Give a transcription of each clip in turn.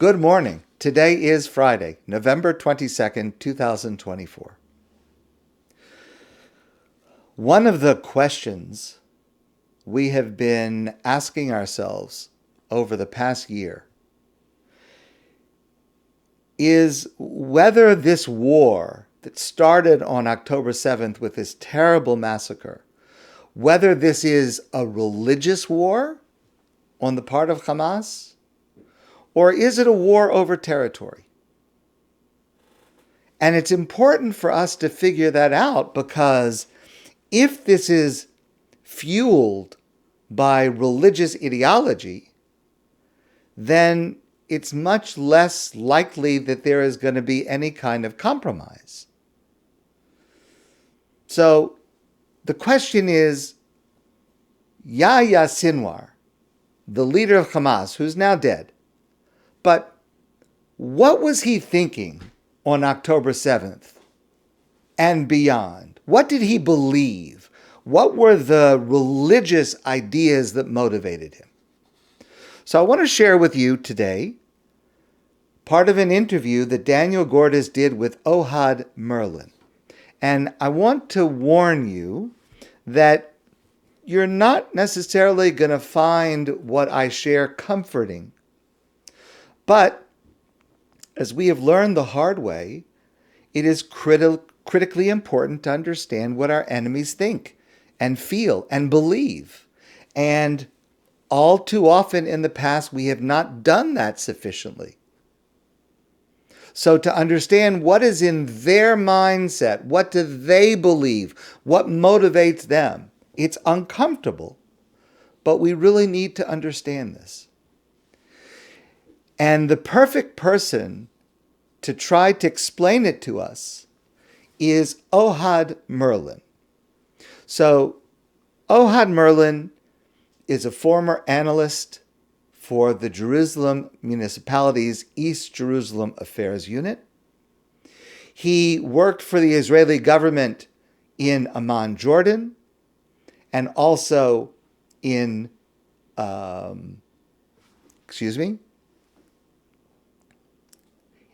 Good morning. Today is Friday, November 22nd, 2024. One of the questions we have been asking ourselves over the past year is whether this war that started on October 7th with this terrible massacre, whether this is a religious war on the part of Hamas, or is it a war over territory? And it's important for us to figure that out, because if this is fueled by religious ideology, then it's much less likely that there is going to be any kind of compromise. So the question is, Yahya Sinwar, the leader of Hamas, who's now dead, but what was he thinking on October 7th and beyond? What did he believe? What were the religious ideas that motivated him? So I want to share with you today part of an interview that Daniel Gordis did with Ohad Merlin. And I want to warn you that you're not necessarily going to find what I share comforting. But as we have learned the hard way, it is critically important to understand what our enemies think and feel and believe. And all too often in the past, we have not done that sufficiently. So to understand what is in their mindset, what do they believe, what motivates them, it's uncomfortable, but we really need to understand this. And the perfect person to try to explain it to us is Ohad Merlin. So Ohad Merlin is a former analyst for the Jerusalem Municipality's East Jerusalem Affairs Unit. He worked for the Israeli government in Amman, Jordan, and also in,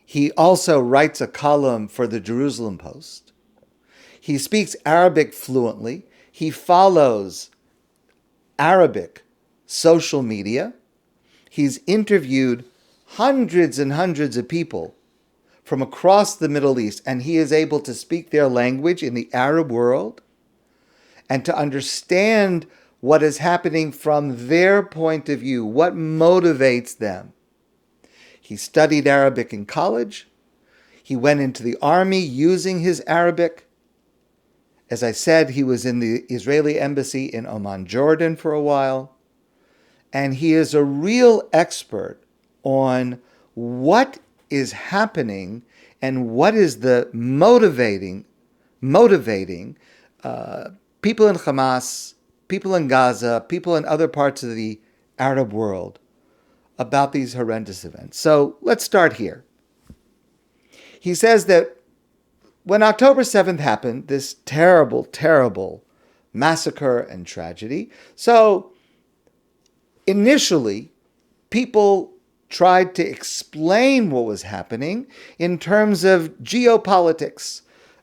He also writes a column for the Jerusalem Post. He speaks Arabic fluently. He follows Arabic social media. He's interviewed hundreds and hundreds of people from across the Middle East, and he is able to speak their language in the Arab world and to understand what is happening from their point of view, what motivates them. He studied Arabic in college. He went into the army using his Arabic. As I said, he was in the Israeli embassy in Amman, Jordan for a while. And he is a real expert on what is happening and what is the motivating people in Hamas, people in Gaza, people in other parts of the Arab world about these horrendous events. So let's start here. He says that when October 7th happened, this terrible, terrible massacre and tragedy, so initially people tried to explain what was happening in terms of geopolitics.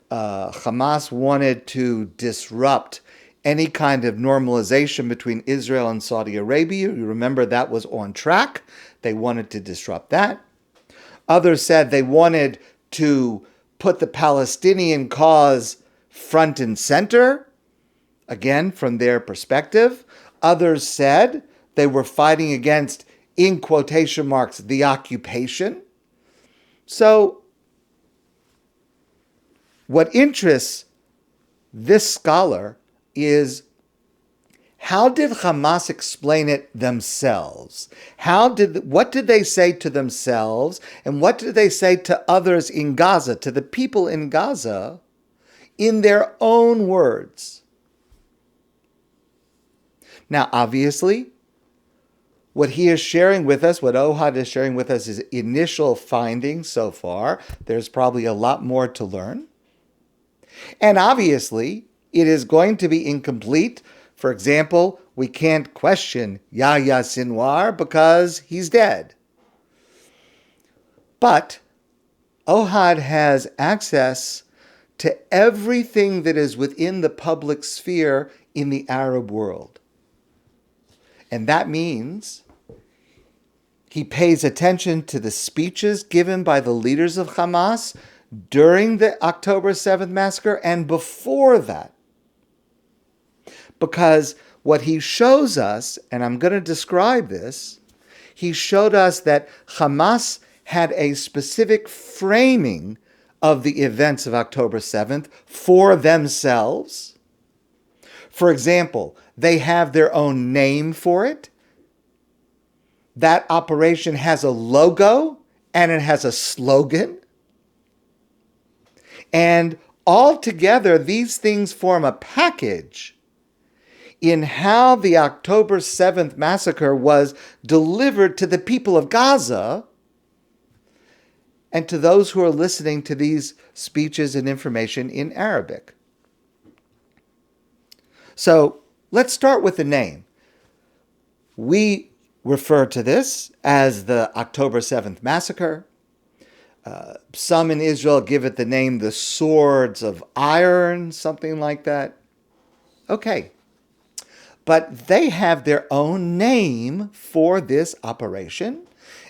Hamas wanted to disrupt any kind of normalization between Israel and Saudi Arabia. You remember that was on track. They wanted to disrupt that. Others said they wanted to put the Palestinian cause front and center, again, from their perspective. Others said they were fighting against, in quotation marks, the occupation. So what interests this scholar is, how did Hamas explain it themselves? What did they say to themselves, and what did they say to others in Gaza, to the people in Gaza, in their own words? Now, obviously, what he is sharing with us, what Ohad is sharing with us, is initial findings so far. There's probably a lot more to learn. And obviously, it is going to be incomplete. For example, we can't question Yahya Sinwar because he's dead. But Ohad has access to everything that is within the public sphere in the Arab world. And that means he pays attention to the speeches given by the leaders of Hamas during the October 7th massacre and before that. Because what he shows us, and I'm going to describe this, he showed us that Hamas had a specific framing of the events of October 7th for themselves. For example, they have their own name for it. That operation has a logo and it has a slogan. And altogether, these things form a package in how the October 7th massacre was delivered to the people of Gaza and to those who are listening to these speeches and information in Arabic. So let's start with the name. We refer to this as the October 7th massacre. Some in Israel give it the name the Swords of Iron, something like that. Okay. But they have their own name for this operation,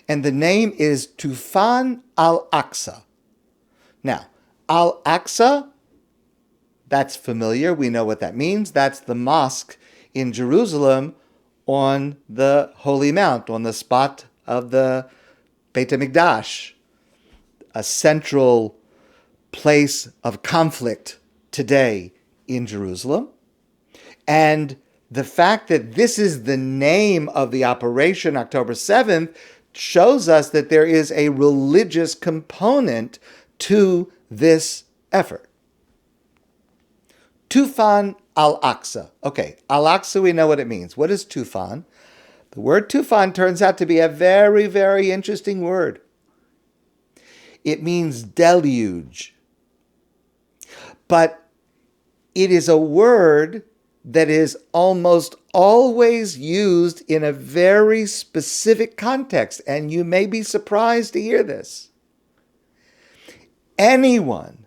and the name is Tufan al-Aqsa. Now, al-Aqsa, that's familiar. We know what that means. That's the mosque in Jerusalem on the Holy Mount, on the spot of the Beit HaMikdash, a central place of conflict today in Jerusalem. And the fact that this is the name of the operation, October 7th, shows us that there is a religious component to this effort. Tufan al-Aqsa. Okay, al-Aqsa, we know what it means. What is Tufan? The word Tufan turns out to be a very, very interesting word. It means deluge. But it is a word that is almost always used in a very specific context, and you may be surprised to hear this. Anyone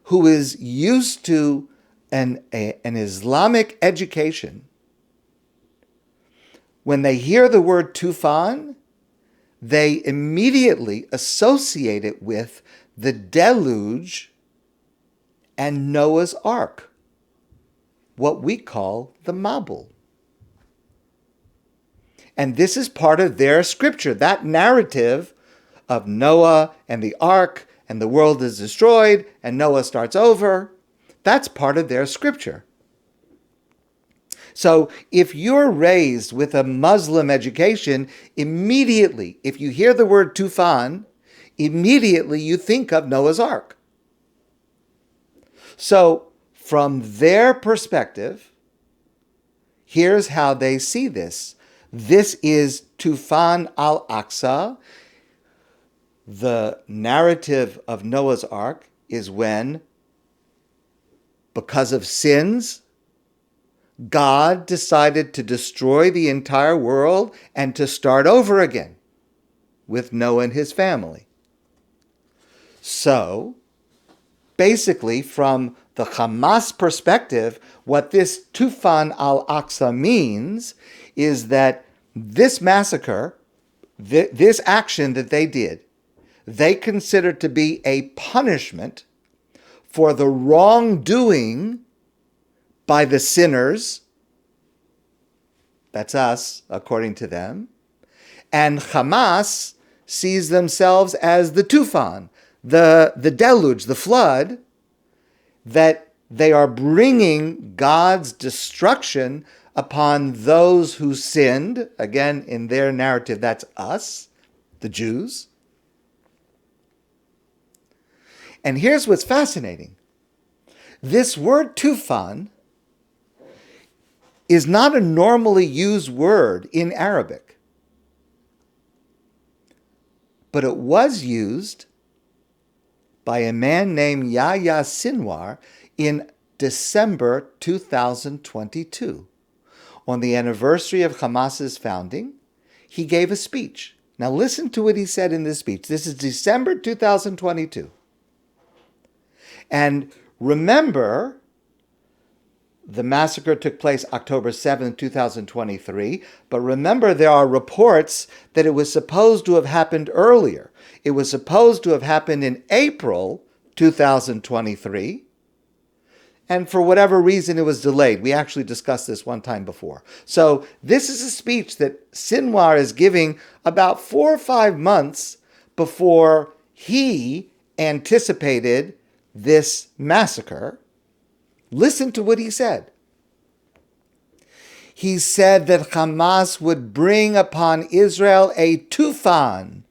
who is used to an Islamic education, when they hear the word Tufan, they immediately associate it with the deluge and Noah's Ark, what we call the Mabul. And this is part of their scripture, that narrative of Noah and the ark, and the world is destroyed, and Noah starts over. That's part of their scripture. So if you're raised with a Muslim education, immediately, if you hear the word Tufan, immediately you think of Noah's Ark. So from their perspective, here's how they see this. This is Tufan al-Aqsa. The narrative of Noah's Ark is when, because of sins, God decided to destroy the entire world and to start over again with Noah and his family. So, basically, from the Hamas perspective, what this Tufan al-Aqsa means is that this massacre, this action that they did, they considered to be a punishment for the wrongdoing by the sinners. That's us, according to them. And Hamas sees themselves as the Tufan, the deluge, the flood, that they are bringing God's destruction upon those who sinned. Again, in their narrative, that's us, the Jews. And here's what's fascinating. This word Tufan is not a normally used word in Arabic, but it was used by a man named Yahya Sinwar in December 2022. On the anniversary of Hamas's founding, he gave a speech. Now listen to what he said in this speech. This is December 2022. And remember, the massacre took place October 7th, 2023. But remember, there are reports that it was supposed to have happened earlier. It was supposed to have happened in April 2023. And for whatever reason, it was delayed. We actually discussed this one time before. So this is a speech that Sinwar is giving about 4 or 5 months before he anticipated this massacre. Listen to what he said. He said that Hamas would bring upon Israel a tufan,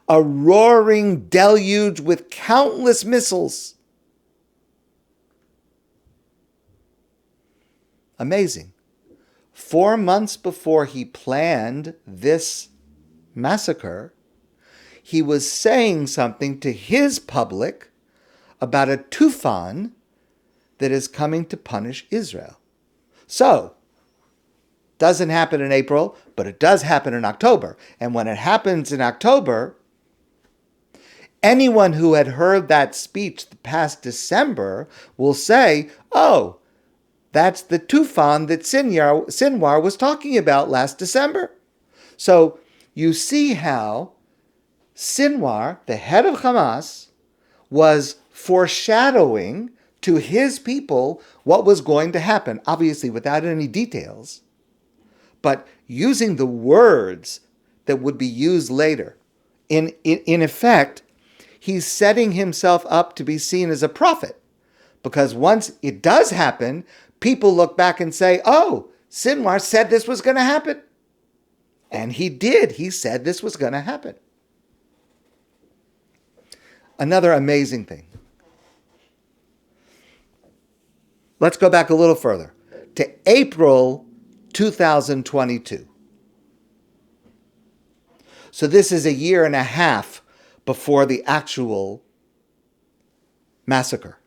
a roaring deluge with countless missiles. Amazing. 4 months before he planned this massacre, he was saying something to his public about a tufan that is coming to punish Israel. So, doesn't happen in April, but it does happen in October. And when it happens in October, anyone who had heard that speech the past December will say, oh, that's the tufan that Sinwar was talking about last December. So you see how Sinwar, the head of Hamas, was foreshadowing to his people what was going to happen, obviously without any details, but using the words that would be used later. In effect, he's setting himself up to be seen as a prophet, because once it does happen, people look back and say, oh, Sinwar said this was going to happen. And he did. He said this was going to happen. Another amazing thing. Let's go back a little further to April 2022. So this is a year and a half before the actual massacre.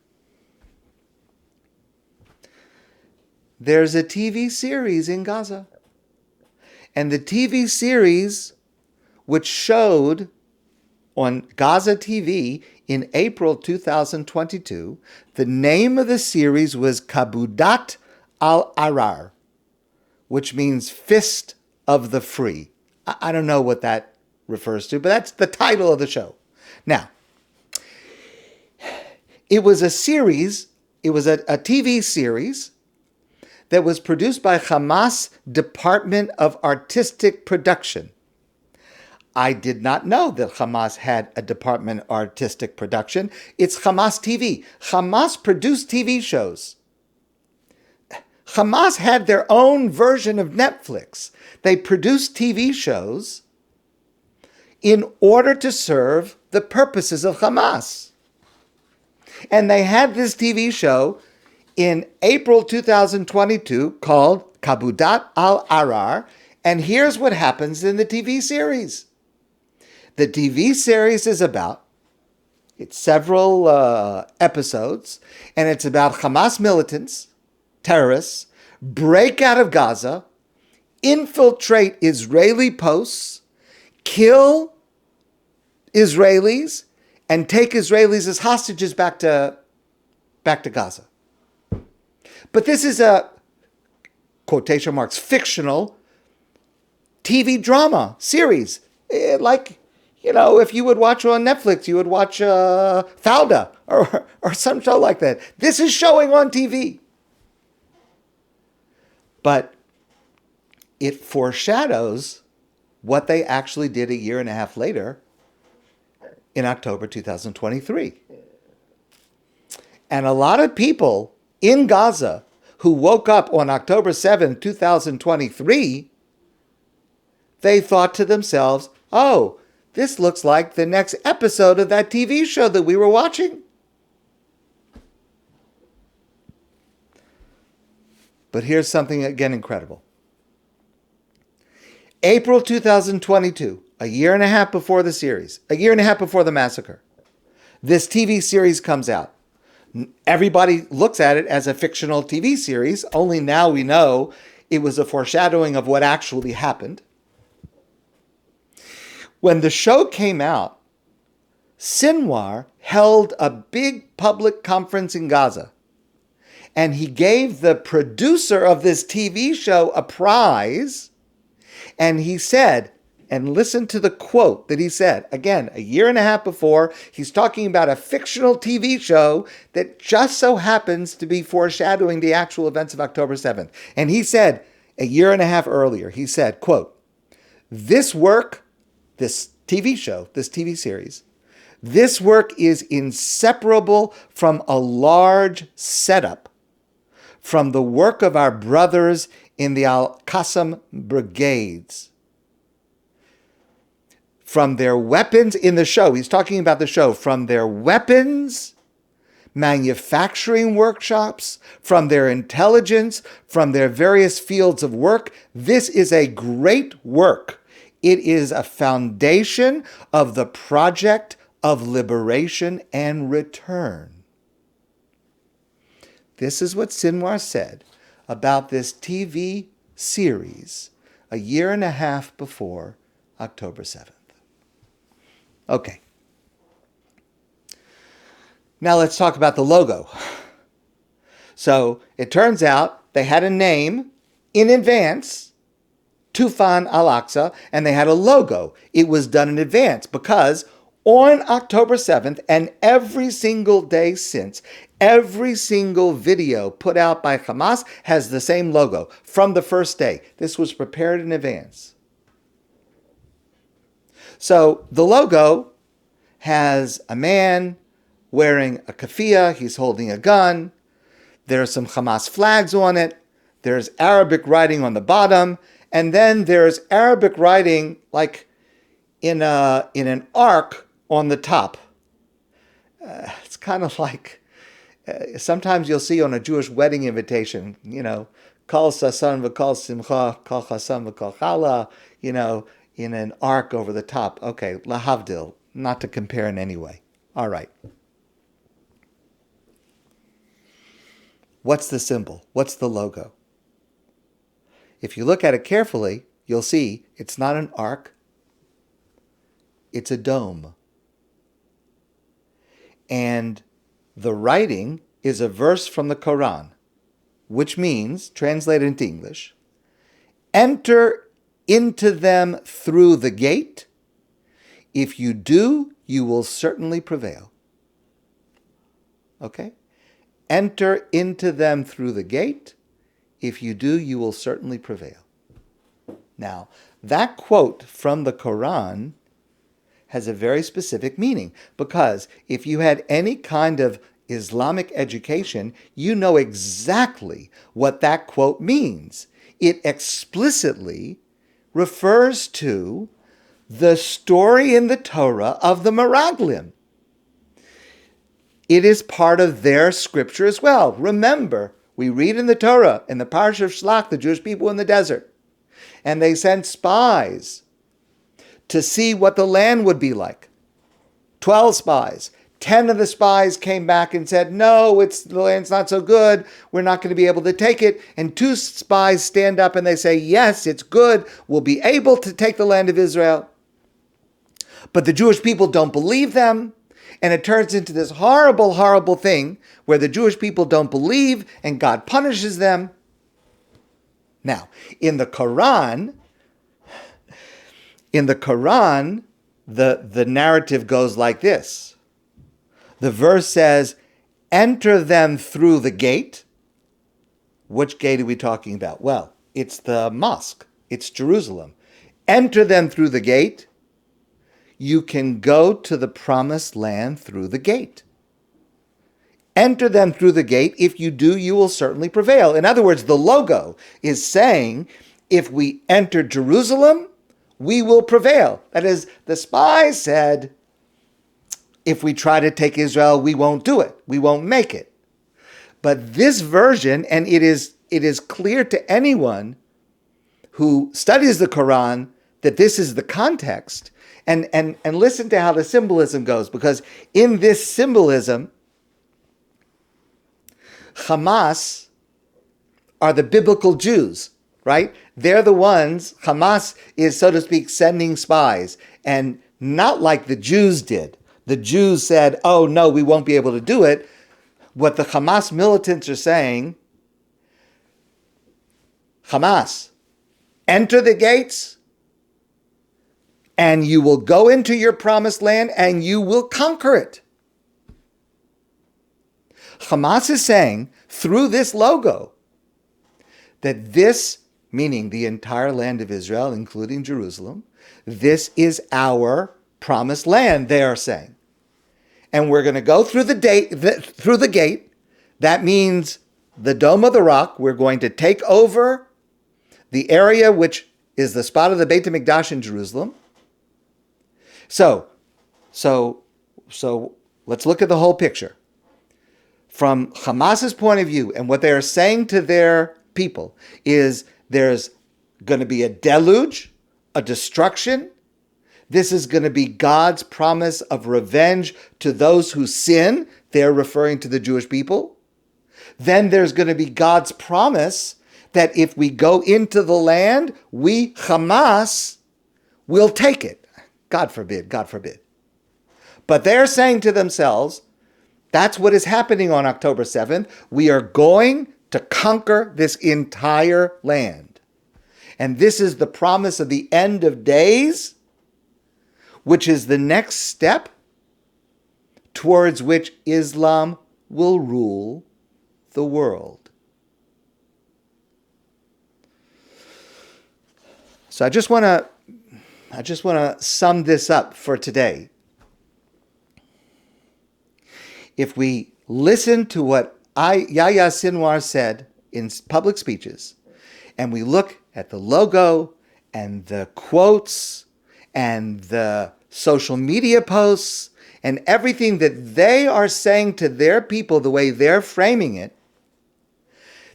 There's a TV series in Gaza. And the TV series, which showed on Gaza TV in April 2022, the name of the series was Kabudat al-Arar, which means Fist of the Free. I don't know what that refers to, but that's the title of the show. Now, it was a series, it was a TV series that was produced by Hamas Department of Artistic Production. I did not know that Hamas had a Department of Artistic Production. It's Hamas TV. Hamas produced TV shows. Hamas had their own version of Netflix. They produced TV shows in order to serve the purposes of Hamas. And they had this TV show in April 2022 called Kabudat al-Arar. And here's what happens in the TV series. The TV series is it's several episodes, and it's about Hamas militants, terrorists, break out of Gaza, infiltrate Israeli posts, kill Israelis, and take Israelis as hostages back to Gaza. But this is a, quotation marks, fictional TV drama series. Like, if you would watch on Netflix, you would watch Fauda or some show like that. This is showing on TV. But it foreshadows what they actually did a year and a half later in October 2023. And a lot of people in Gaza who woke up on October 7th, 2023, they thought to themselves, oh, this looks like the next episode of that TV show that we were watching. But here's something again incredible. April 2022, a year and a half before the series, a year and a half before the massacre, this TV series comes out. Everybody looks at it as a fictional TV series, only now we know it was a foreshadowing of what actually happened. When the show came out, Sinwar held a big public conference in Gaza, and he gave the producer of this TV show a prize, and he said, and listen to the quote that he said, again, a year and a half before, he's talking about a fictional TV show that just so happens to be foreshadowing the actual events of October 7th. And he said, a year and a half earlier, he said, quote, "This work, this TV show, this TV series, this work is inseparable from a large setup, from the work of our brothers in the Al-Qassam brigades. From their weapons," in the show, he's talking about the show, "from their weapons, manufacturing workshops, from their intelligence, from their various fields of work. This is a great work. It is a foundation of the project of liberation and return." This is what Sinwar said about this TV series a year and a half before October 7th. Okay. Now let's talk about the logo. So it turns out they had a name in advance, Tufan al-Aqsa, and they had a logo. It was done in advance because on October 7th and every single day since, every single video put out by Hamas has the same logo from the first day. This was prepared in advance. So the logo has a man wearing a keffiyeh, he's holding a gun, there are some Hamas flags on it, there's Arabic writing on the bottom, and then there's Arabic writing like in an arc on the top. It's kind of like, sometimes you'll see on a Jewish wedding invitation, kol sasan v'kol simcha, kol chasam v'kol chala, in an arc over the top. Okay, lahavdil, not to compare in any way. All right. What's the symbol? What's the logo? If you look at it carefully, you'll see it's not an arc, it's a dome. And the writing is a verse from the Quran, which means, translated into English, "Enter into them through the gate. If you do, you will certainly prevail." Okay? Enter into them through the gate. If you do, you will certainly prevail. Now, that quote from the Quran has a very specific meaning, because if you had any kind of Islamic education, you know exactly what that quote means. It explicitly refers to the story in the Torah of the Meraglim. It is part of their scripture as well. Remember, we read in the Torah, in the Parsha of Shlach, the Jewish people in the desert, and they sent spies to see what the land would be like. 12 spies. 10 of the spies came back and said, "No, the land's not so good. We're not going to be able to take it." And 2 spies stand up and they say, "Yes, it's good. We'll be able to take the land of Israel." But the Jewish people don't believe them. And it turns into this horrible, horrible thing where the Jewish people don't believe and God punishes them. Now, in the Quran, the narrative goes like this. The verse says, "Enter them through the gate." Which gate are we talking about? Well, it's the mosque. It's Jerusalem. Enter them through the gate. You can go to the promised land through the gate. Enter them through the gate. If you do, you will certainly prevail. In other words, the logo is saying, if we enter Jerusalem, we will prevail. That is, the spies said, if we try to take Israel, we won't do it. We won't make it. But this version, and it is clear to anyone who studies the Quran that this is the context. And listen to how the symbolism goes, because in this symbolism, Hamas are the biblical Jews, right? They're the ones, Hamas is, so to speak, sending spies. and not like the Jews did. The Jews said, oh no, we won't be able to do it. What the Hamas militants are saying, Hamas, enter the gates and you will go into your promised land and you will conquer it. Hamas is saying through this logo that this, meaning the entire land of Israel, including Jerusalem, this is our promised land, they are saying. And we're going to go through the gate. That means the Dome of the Rock. We're going to take over the area which is the spot of the Beit HaMikdash in Jerusalem. So let's look at the whole picture. From Hamas's point of view, and what they are saying to their people is there's going to be a deluge, a destruction. This is going to be God's promise of revenge to those who sin. They're referring to the Jewish people. Then there's going to be God's promise that if we go into the land, we, Hamas, will take it. God forbid, God forbid. But they're saying to themselves, that's what is happening on October 7th. We are going to conquer this entire land. And this is the promise of the end of days, which is the next step towards which Islam will rule the world. So I just want to sum this up for today. If we listen to what Yahya Sinwar said in public speeches, and we look at the logo and the quotes and the social media posts and everything that they are saying to their people, the way they're framing it,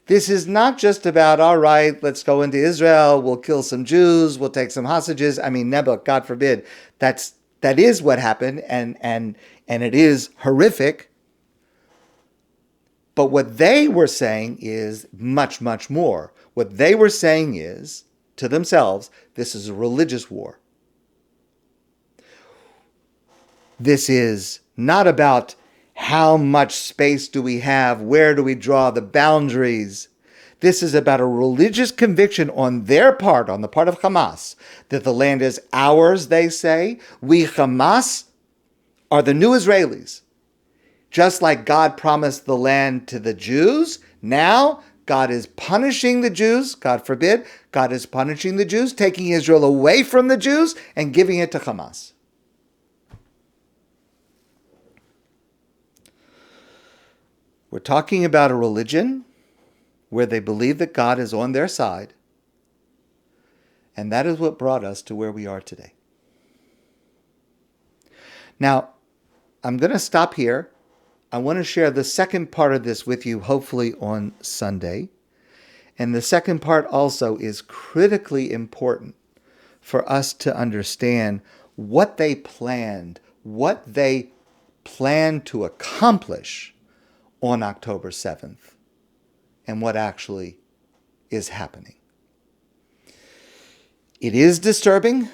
this is not just about, all right, let's go into Israel, we'll kill some Jews, we'll take some hostages. I mean, never, God forbid. That is what happened, and it is horrific. But what they were saying is much, much more. What they were saying is, to themselves, this is a religious war. This is not about how much space do we have, where do we draw the boundaries. This is about a religious conviction on their part, on the part of Hamas, that the land is ours, they say. We, Hamas, are the new Israelis. Just like God promised the land to the Jews, now God is punishing the Jews, God forbid, God is punishing the Jews, taking Israel away from the Jews and giving it to Hamas. We're talking about a religion where they believe that God is on their side, and that is what brought us to where we are today. Now, I'm going to stop here. I want to share the second part of this with you, hopefully on Sunday. And the second part also is critically important for us to understand what they planned to accomplish on October 7th and what actually is happening. It is disturbing.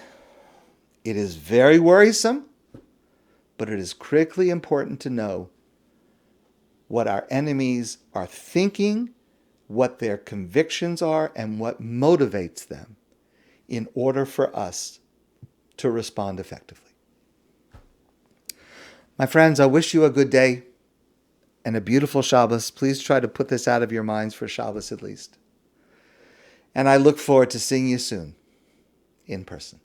It is very worrisome, but it is critically important to know what our enemies are thinking, what their convictions are, and what motivates them in order for us to respond effectively. My friends, I wish you a good day and a beautiful Shabbos. Please try to put this out of your minds for Shabbos at least. And I look forward to seeing you soon in person.